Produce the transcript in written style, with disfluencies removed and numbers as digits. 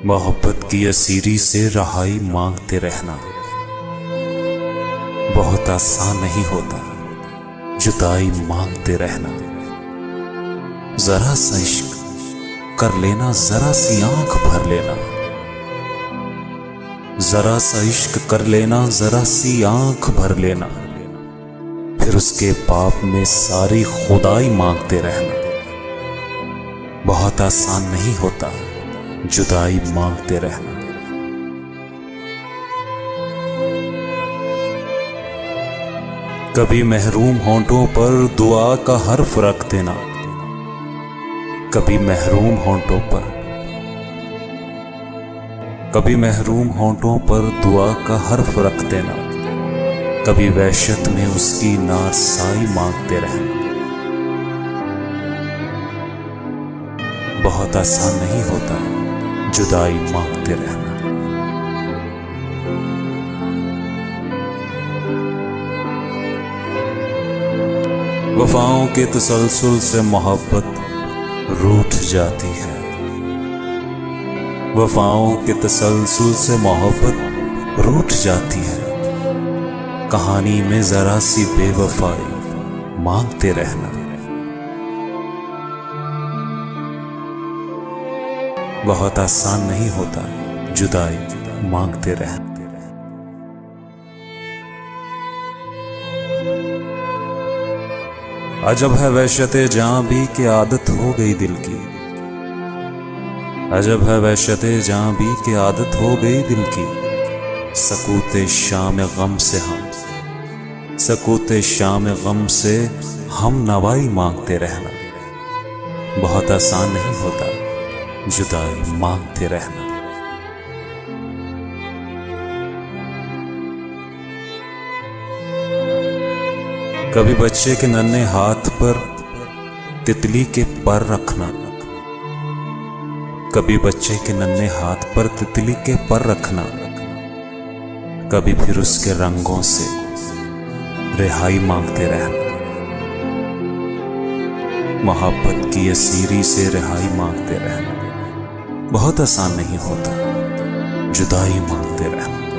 मोहब्बत की असीरी से रहाई मांगते रहना बहुत आसान नहीं होता। जुदाई मांगते रहना, जरा सा इश्क कर लेना, जरा सी आंख भर लेना, जरा सा इश्क कर लेना, जरा सी आंख भर लेना, फिर उसके पाप में सारी खुदाई मांगते रहना। बहुत आसान नहीं होता जुदाई मांगते रहना। कभी महरूम होंठों पर दुआ का हर्फ रख देना, कभी महरूम होंठों पर, कभी महरूम होंठों पर दुआ का हर्फ रख देना, कभी वहशत में उसकी नारसाई मांगते रहना। बहुत आसान नहीं होता जुदाई मांगते रहना। वफाओं के तसलसल से मोहब्बत रूठ जाती है, वफाओं के तसलसल से मोहब्बत रूठ जाती है। कहानी में जरा सी बेवफाई मांगते रहना। बहुत आसान नहीं होता जुदाई मांगते रहना। अजब है वहशते जां भी कि आदत हो गई दिल की, अजब है वहशते जां भी कि आदत हो गई दिल की। सकूते शाम गम से हम, सकूते शाम गम से हम नवाई मांगते रहना। बहुत आसान नहीं होता जुदाई मांगते रहना। कभी बच्चे के नन्हे हाथ पर तितली के पर रखना, कभी बच्चे के नन्हे हाथ पर तितली के पर रखना, कभी फिर उसके रंगों से रिहाई मांगते रहना। मोहब्बत की असीरी से रिहाई मांगते रहना। बहुत आसान नहीं होता जुदाई मांगते रहना।